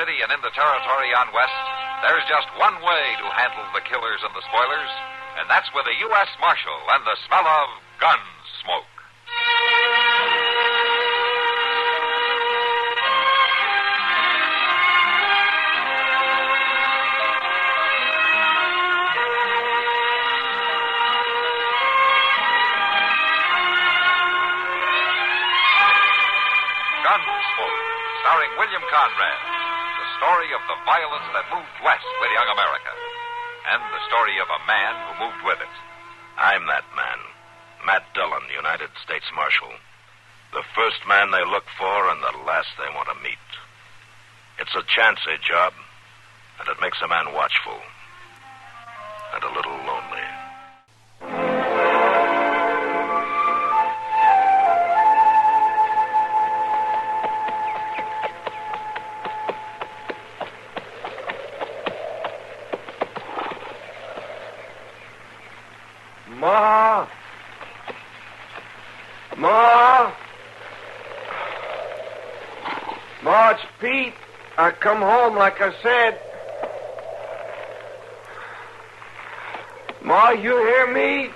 city and in the territory on West, there's just one way to handle the killers and the spoilers, and that's with a U.S. Marshal and the smell of Gunsmoke. Gunsmoke, starring William Conrad. The story of the violence that moved west with young America. And the story of a man who moved with it. I'm that man. Matt Dillon, United States Marshal. The first man they look for and the last they want to meet. It's a chancy job, and it makes a man watchful. And a little lonely. Ma! Ma! Ma, it's Pete. I come home like I said. Ma, you hear me?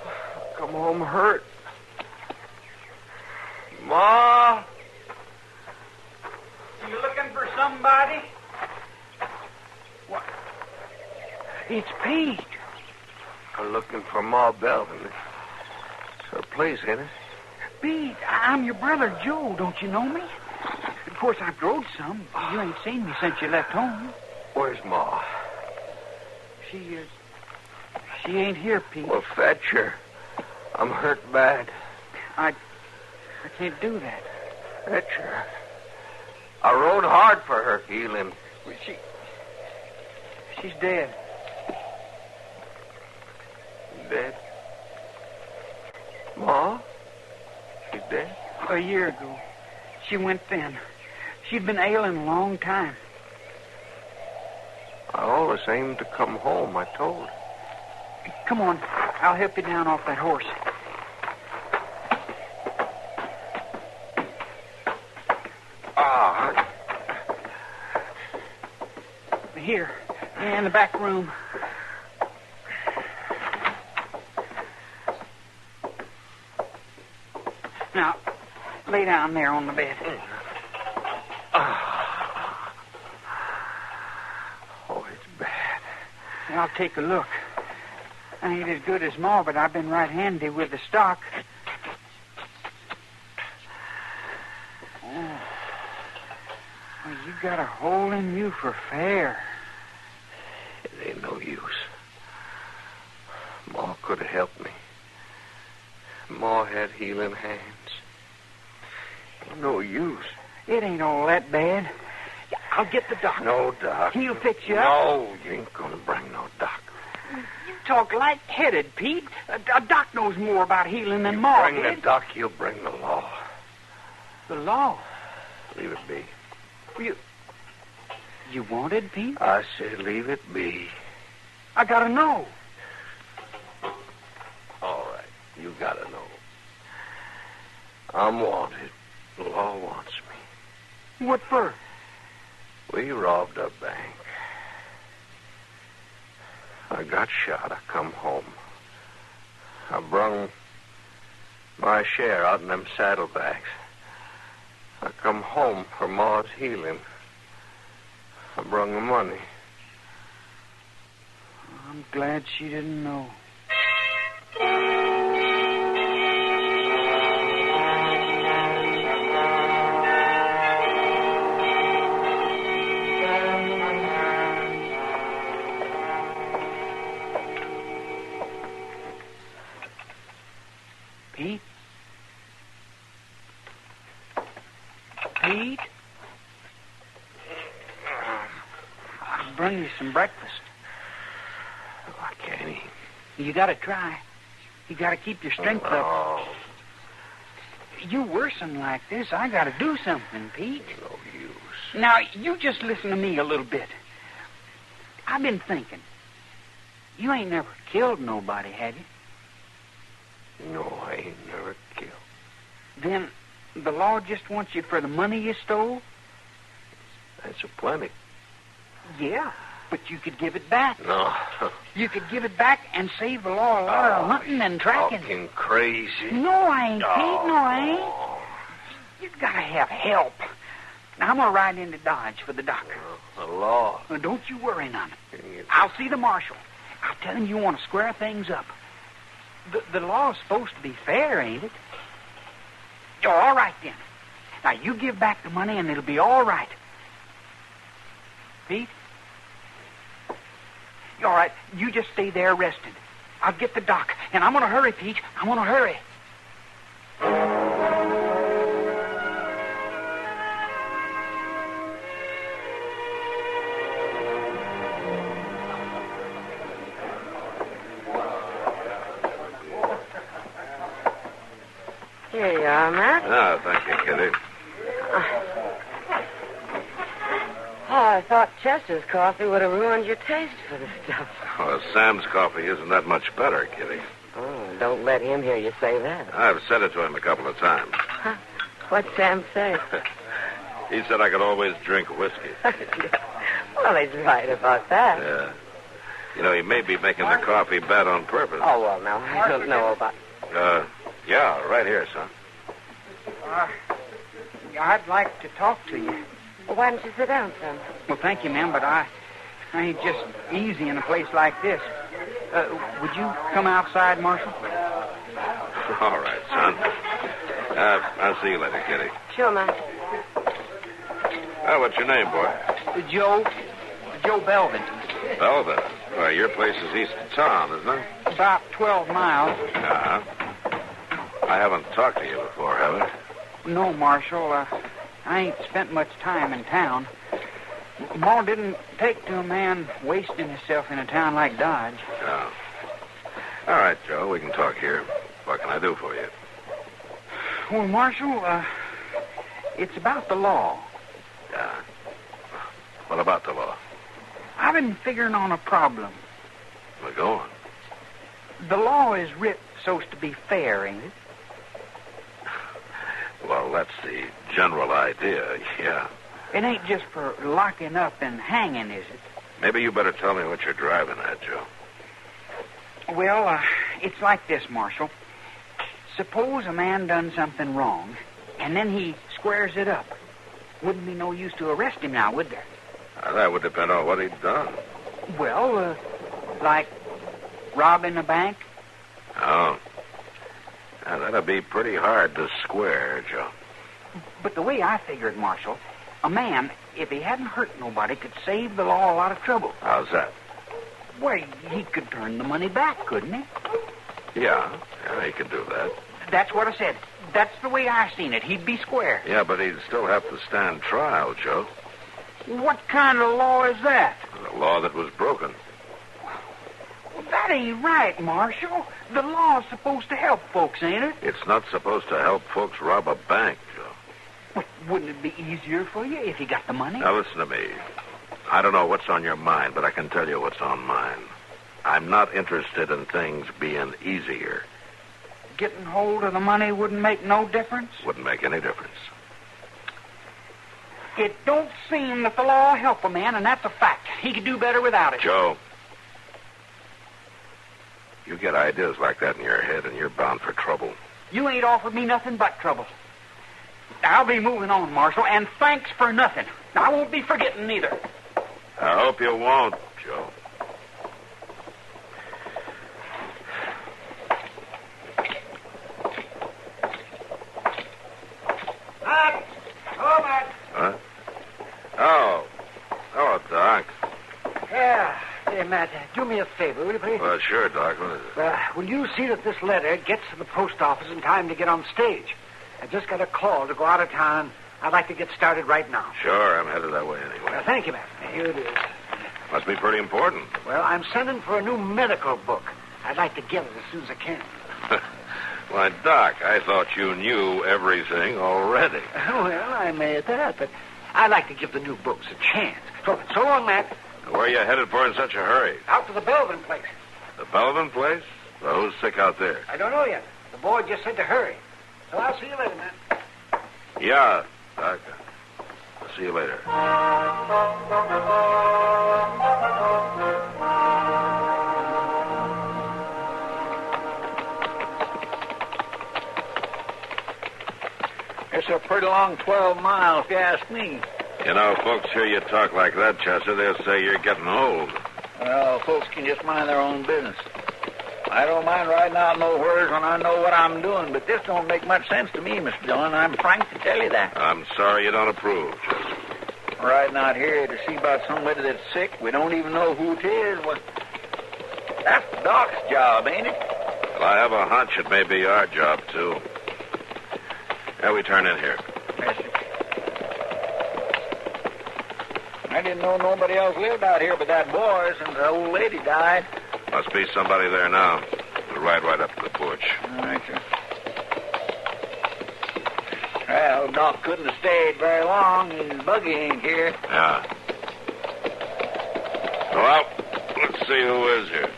I come home hurt. Ma! You looking for somebody? What? It's Pete. I'm looking for Ma Belvin. It's her place, ain't it? Pete, I'm your brother Joe. Don't you know me? Of course, I've growed some. You ain't seen me since you left home. Where's Ma? She ain't here, Pete. Well, fetch her. I'm hurt bad. I can't do that. Fetch her. I rode hard for her healing. She's dead. Dead? Ma? She's dead? A year ago. She went thin. She'd been ailing a long time. I always aimed to come home, I told her. Come on. I'll help you down off that horse. Here, in the back room. Now, lay down there on the bed. Oh, it's bad. I'll take a look. I ain't as good as Ma, but I've been right handy with the stock. Oh. Well, you got a hole in you for fair. It ain't no use. Ma could have helped me. Ma had healing hands. No use. It ain't all that bad. I'll get the doctor. No, Doc. He'll fix you up. No, you ain't gonna bring no doc. You talk light-headed, Pete. A doc knows more about healing than Ma Bring did. the doc, he'll bring the law. The law? Leave it be. You wanted, Pete? I said leave it be. I gotta know. All right, you gotta know. I'm wanted. The law wants me. What for? We robbed a bank. I got shot. I come home. I brung my share out in them saddlebags. I come home for Ma's healing. I brung the money. I'm glad she didn't know. Pete? Pete? I'll bring you some breakfast. I can't eat. You gotta try. You gotta keep your strength up. No. You worsen like this, I gotta do something, Pete. No use. Now, you just listen to me a little bit. I've been thinking. You ain't never killed nobody, have you? No, I ain't never killed. Then The law just wants you for the money you stole? That's a plenty. Yeah, but you could give it back. No. You could give it back and save the law a lot of hunting and tracking. Talking crazy. No, I ain't, Pete. No, I ain't. You've got to have help. Now, I'm going to ride into Dodge for the doctor. The law. Well, don't you worry none. I'll see the marshal. I'll tell him you want to square things up. The law's supposed to be fair, ain't it? Oh, all right, then. Now, you give back the money, and it'll be all right. Pete? All right, you just stay there resting. I'll get the doc, and I'm going to hurry, Pete. I'm going to hurry. Here you are, Matt. Oh, thank you, Kitty. Oh, I thought Chester's coffee would have ruined your taste for the stuff. Well, Sam's coffee isn't that much better, Kitty. Oh, don't let him hear you say that. I've said it to him a couple of times. Huh? What'd Sam say? He said I could always drink whiskey. Well, he's right about that. Yeah. You know, he may be making the coffee bad on purpose. Oh, well, now, I don't know about... Yeah, right here, son. I'd like to talk to you. Well, why don't you sit down, son? Well, thank you, ma'am, but I ain't just easy in a place like this. Would you come outside, Marshal? All right, son. I'll see you later, Kitty. Sure, Matt. Oh, what's your name, boy? Joe Belvin. Belvin. Well, your place is east of town, isn't it? About 12 miles. Uh-huh. I haven't talked to you before, have I? No, Marshal. I ain't spent much time in town. Ma didn't take to a man wasting himself in a town like Dodge. Oh. All right, Joe, we can talk here. What can I do for you? Well, Marshal, it's about the law. Yeah. What about the law? I've been figuring on a problem. Well, go on. The law is writ so's to be fair, ain't it? Well, that's the general idea, yeah. It ain't just for locking up and hanging, is it? Maybe you better tell me what you're driving at, Joe. Well, it's like this, Marshal. Suppose a man done something wrong, and then he squares it up. Wouldn't be no use to arrest him now, would there? That would depend on what he'd done. Well, like robbing a bank? Oh. Now, that'd be pretty hard to square, Joe. But the way I figured, Marshal, a man, if he hadn't hurt nobody, could save the law a lot of trouble. How's that? Well, he could turn the money back, couldn't he? Yeah, he could do that. That's what I said. That's the way I seen it. He'd be square. Yeah, but he'd still have to stand trial, Joe. What kind of law is that? The law that was broken. Well, that ain't right, Marshal. The law's supposed to help folks, ain't it? It's not supposed to help folks rob a bank, Joe. Well, wouldn't it be easier for you if you got the money? Now, listen to me. I don't know what's on your mind, but I can tell you what's on mine. I'm not interested in things being easier. Getting hold of the money wouldn't make no difference? Wouldn't make any difference. It don't seem that the law will help a man, and that's a fact. He could do better without it. Joe, you get ideas like that in your head, and you're bound for trouble. You ain't offered me nothing but trouble. I'll be moving on, Marshal, and thanks for nothing. I won't be forgetting neither. I hope you won't, Joe. Matt! Oh, Matt! Huh? Oh. Hello, Doc. Yeah. Hey, Matt, do me a favor, will you, please? Well, sure, Doc. What is it? Will you see that this letter gets to the post office in time to get on stage? I just got a call to go out of town. I'd like to get started right now. Sure, I'm headed that way anyway. Thank you, Matt. Here it is. Must be pretty important. Well, I'm sending for a new medical book. I'd like to get it as soon as I can. Why, Doc, I thought you knew everything already. Well, I may at that, but I'd like to give the new books a chance. So long, Matt. Where are you headed for in such a hurry? Out to the Belvin place. The Belvin place? Well, who's sick out there? I don't know yet. The boy just said to hurry. So I'll see you later, Matt. Yeah, Doc. I'll see you later. It's a pretty long 12 miles, if you ask me. You know, folks hear you talk like that, Chester, they'll say you're getting old. Well, folks can just mind their own business. I don't mind riding out nowheres when I know what I'm doing, but this don't make much sense to me, Mr. Dillon. I'm frank to tell you that. I'm sorry you don't approve, Chester. Riding out here to see about somebody that's sick, we don't even know who it is. Well, that's Doc's job, ain't it? Well, I have a hunch it may be our job, too. Yeah, we turn in here. Yes, sir. I didn't know nobody else lived out here but that boy since the old lady died. Must be somebody there now. We'll ride right up to the porch. All right, sir. Well, Doc couldn't have stayed very long. His buggy ain't here. Yeah. Well, let's see who is here.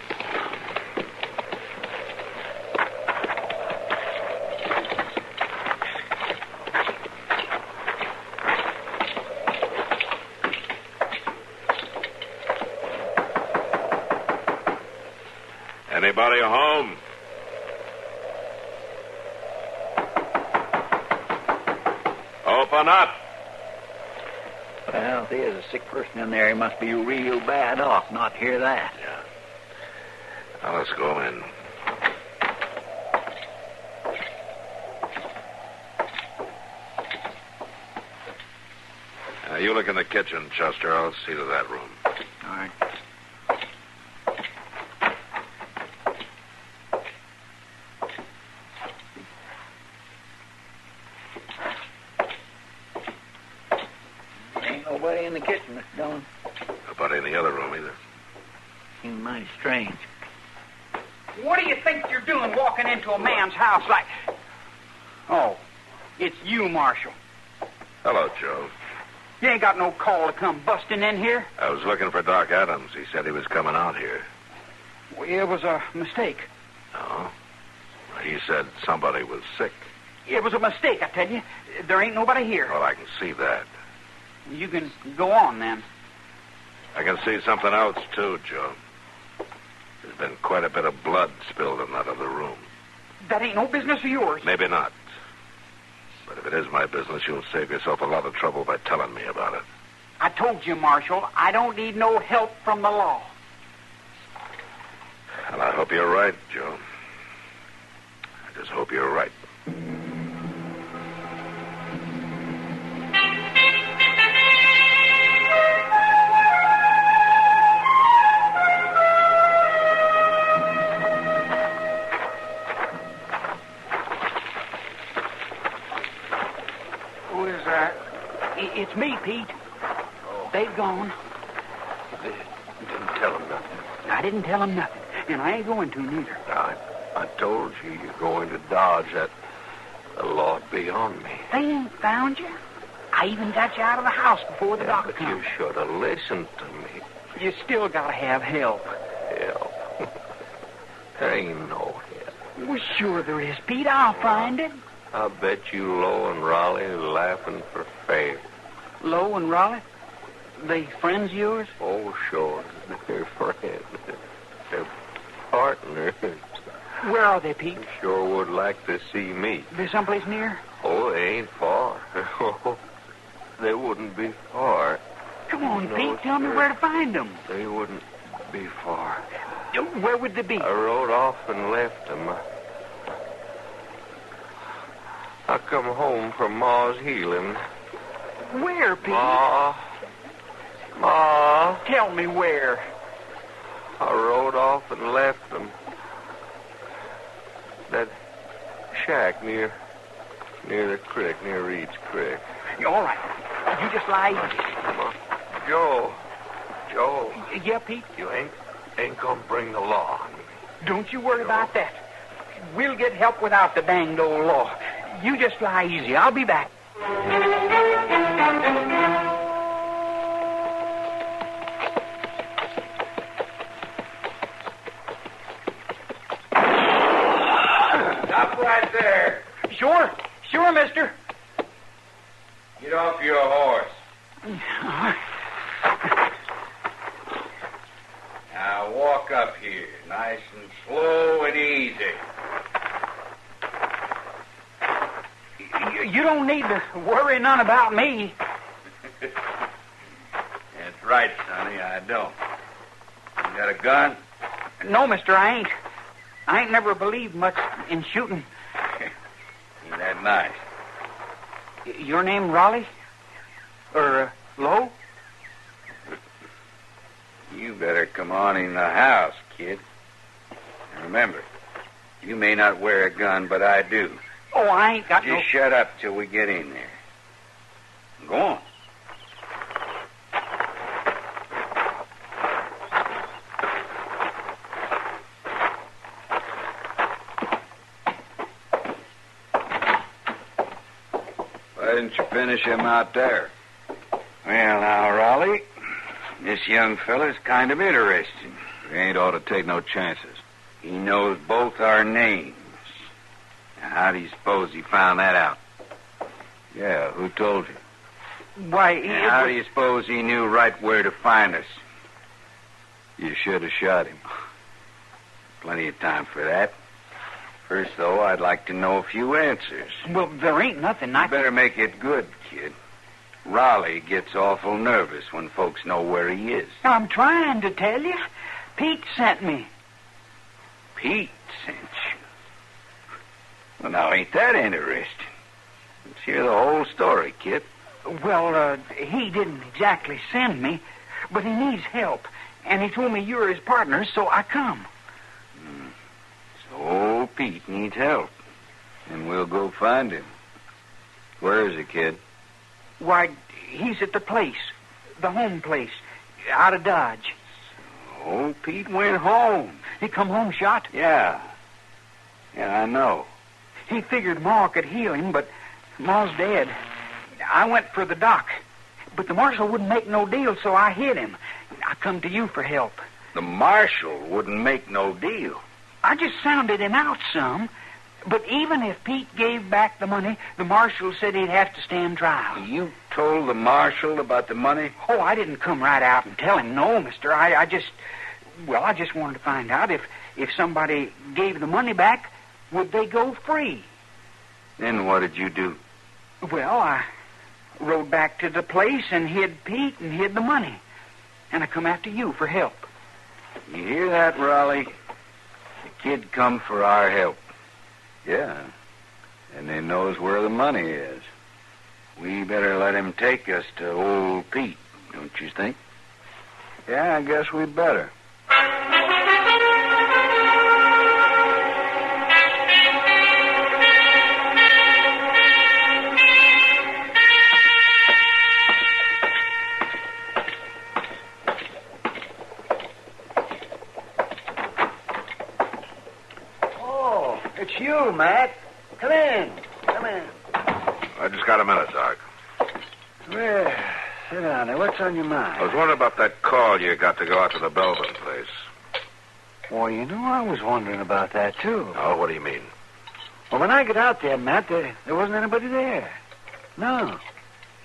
Anybody home? Open up. Well, if there's a sick person in there, he must be real bad off not to hear that. Yeah. Now, let's go in. You look in the kitchen, Chester. I'll see to that room. All right. Ain't nobody in the kitchen, Mr. Dillon. Nobody in the other room either. Seems mighty strange. What do you think you're doing walking into a man's house like... Oh, it's you, Marshal. Hello, Joe. You ain't got no call to come busting in here. I was looking for Doc Adams. He said he was coming out here. Well, it was a mistake. Oh? He said somebody was sick. It was a mistake, I tell you. There ain't nobody here. Well, I can see that. You can go on, then. I can see something else, too, Joe. There's been quite a bit of blood spilled in that other room. That ain't no business of yours. Maybe not. But if it is my business, you'll save yourself a lot of trouble by telling me about it. I told you, Marshal, I don't need no help from the law. And I hope you're right, Joe. I just hope you're right. Who is that? It's me, Pete. They've gone. Didn't tell him nothing. I didn't tell them nothing, and I ain't going to neither. I told you you're going to Dodge. That the Lord be on me. They ain't found you. I even got you out of the house before the doctor But come. you should have listened to me. You still gotta have help. Help. There ain't no help. Well, sure there is, Pete. I'll find it. I bet you Lowe and Raleigh are laughing for fair. Lowe and Raleigh? They friends of yours? Oh, sure. They're friends. They're partners. Where are they, Pete? Sure would like to see me. They someplace near? Oh, they ain't far. They wouldn't be far. Come on, No, Pete. Tell me sir. where to find them. They wouldn't be far. Where would they be? I rode off and left them. I come home from Ma's healing. Where, Pete? Ma. Tell me where. I rode off and left them. That shack near the creek, near Reed's Creek. All right. You just lie easy. Joe. Yeah, Pete? You ain't gonna bring the law on me. Don't you worry about that. We'll get help without the danged old law. You just lie easy. I'll be back. Stop right there. Sure, mister. Get off your horse. Now walk up here, nice and slow and easy. You don't need to worry none about me. That's right, Sonny, I don't. You got a gun? No, mister, I ain't. I ain't never believed much in shooting. Ain't that nice? Your name Raleigh? Or, Lowe? You better come on in the house, kid. And remember, you may not wear a gun, but I do. Oh, I ain't got Just shut up till we get in there. Go on. Why didn't you finish him out there? Well, now, Raleigh, this young fella's kind of interesting. We ain't ought to take no chances. He knows both our names. Now, how do you suppose he found that out? Yeah, who told you? Why, And how do you suppose he knew right where to find us? You should have shot him. Plenty of time for that. First, though, I'd like to know a few answers. Well, there ain't nothing I You better make it good, kid. Raleigh gets awful nervous when folks know where he is. I'm trying to tell you. Pete sent me. Pete sent you. Well, now, ain't that interesting? Let's hear the whole story, kid. Well, he didn't exactly send me, but he needs help. And he told me you were his partner, so I come. So Pete needs help. And we'll go find him. Where is he, kid? Why, he's at the place. The home place. Out of Dodge. Oh, Pete went home. He come home shot. Yeah. Yeah, I know. He figured Ma could heal him, but Ma's dead. I went for the doc, but the marshal wouldn't make no deal, so I hid him. I come to you for help. The marshal wouldn't make no deal. I just sounded him out some, but even if Pete gave back the money, the marshal said he'd have to stand trial. You told the marshal about the money? Oh, I didn't come right out and tell him, no, mister. I just wanted to find out if somebody gave the money back, would they go free? Then what did you do? Well, I rode back to the place and hid Pete and hid the money. And I come after you for help. You hear that, Raleigh? The kid come for our help. Yeah. And he knows where the money is. We better let him take us to old Pete, don't you think? Yeah, I guess we'd better. It's you, Matt. Come in. Come in. I just got a minute, Doc. Well, sit down there. What's on your mind? I was wondering about that call you got to go out to the Belvin place. Well, you know, I was wondering about that, too. Oh, what do you mean? Well, when I got out there, Matt, there wasn't anybody there. No.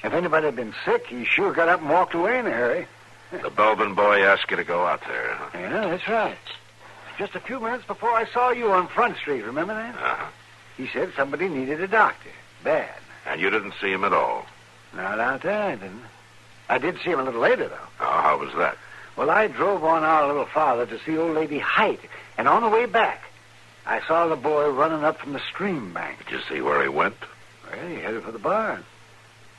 If anybody had been sick, he sure got up and walked away in a hurry. The Belvin boy asked you to go out there, huh? Yeah, that's right. Just a few minutes before I saw you on Front Street, remember that? Uh-huh. He said somebody needed a doctor. Bad. And you didn't see him at all? Not out there, I didn't. I did see him a little later, though. Oh, how was that? Well, I drove on our little farther to see old lady Height, and on the way back, I saw the boy running up from the stream bank. Did you see where he went? Well, he headed for the barn.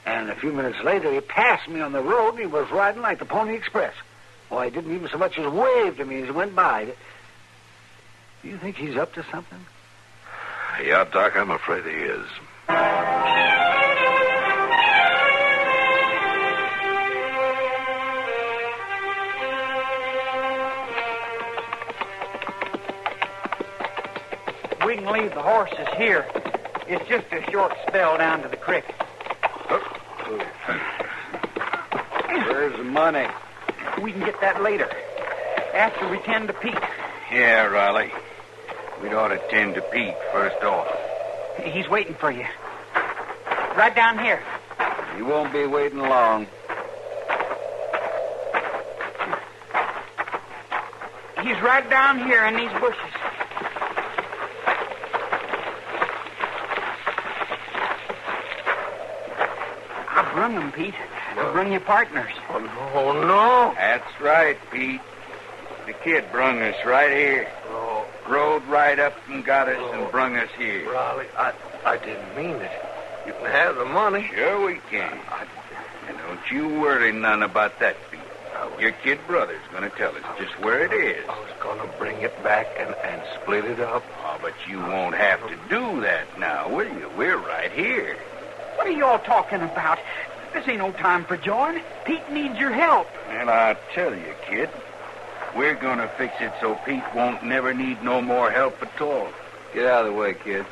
And a few minutes later, he passed me on the road, and he was riding like the Pony Express. Well, he didn't even so much as wave to me as he went by. Do you think he's up to something? Yeah, Doc, I'm afraid he is. We can leave the horses here. It's just a short spell down to the creek. Where's the money? We can get that later, after we tend to Pete. Yeah, Raleigh. We'd ought to tend to Pete first off. He's waiting for you. Right down here. You won't be waiting long. He's right down here in these bushes. I brung them, Pete. I brung your partners. Oh, no. That's right, Pete. The kid brung us right here. Oh, Rode right up and got us and brung us here. Raleigh, I didn't mean it. You can have the money. Sure we can. And don't you worry none about that, Pete. Your kid brother's going to tell us just where it is. I was going to bring it back and split it up. Oh, but you won't have to do that now, will you? We're right here. What are y'all talking about? This ain't no time for jawing. Pete needs your help. And I'll tell you, kid, we're going to fix it so Pete won't never need no more help at all. Get out of the way, kid.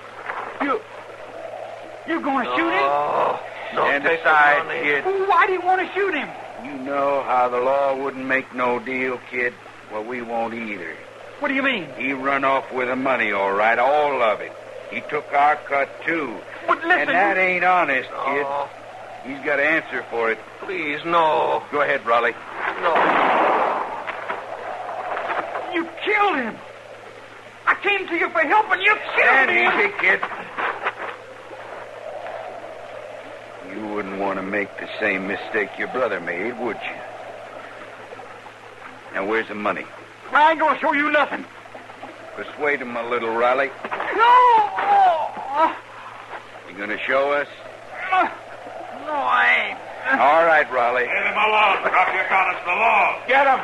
You're going to shoot him? Oh, Stand aside, kid. Why do you want to shoot him? You know how the law wouldn't make no deal, kid. Well, we won't either. What do you mean? He run off with the money, all right, all of it. He took our cut, too. But listen... And that ain't honest, kid. Oh, He's got to answer for it. please, no. Go ahead, Raleigh. No. You killed him. I came to you for help and you killed Stand him. easy, kid. You wouldn't want to make the same mistake your brother made, would you? Now, where's the money? I ain't going to show you nothing. Persuade him a little, Raleigh. No! You going to show us? No, I ain't. All right, Raleigh. Leave him alone. Drop your gun. It's the law. Get him.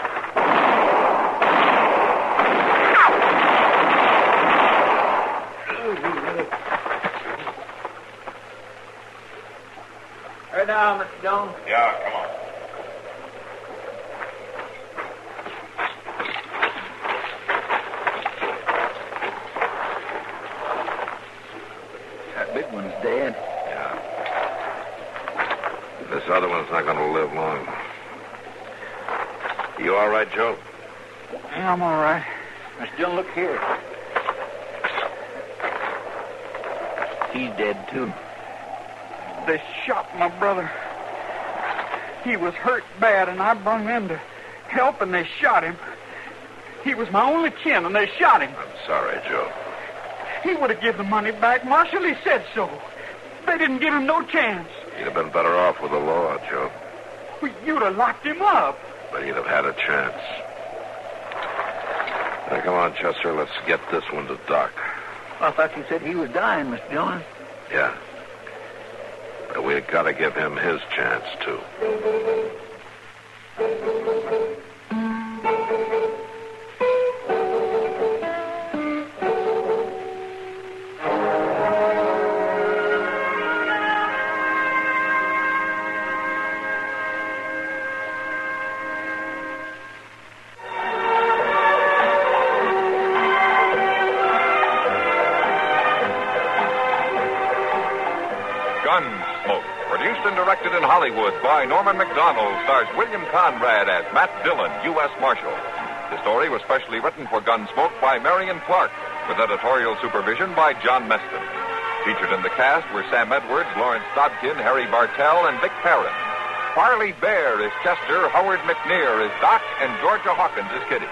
Right now, Mr. Jones. Yeah, come on. That big one's dead. Yeah. This other one's not going to live long. You all right, Joe? Yeah, I'm all right. Mr. Jones, look here. He's dead, too. They shot my brother. He was hurt bad, and I brung them to help, and they shot him. He was my only kin, and they shot him. I'm sorry, Joe. He would have given the money back, Marshal. He said so. They didn't give him no chance. You'd have been better off with the law, Joe. Well, you'd have locked him up. But you'd have had a chance. Now, come on, Chester. Let's get this one to Doc. I thought you said he was dying, Mr. Jones. Yeah. But we've got to give him his chance, too. Gunsmoke, produced and directed in Hollywood by Norman Macdonald, stars William Conrad as Matt Dillon, U.S. Marshal. The story was specially written for Gunsmoke by Marion Clark, with editorial supervision by John Meston. Featured in the cast were Sam Edwards, Lawrence Dodkin, Harry Bartell, and Vic Perrin. Farley Bear is Chester, Howard McNear is Doc, and Georgia Hawkins is Kitty.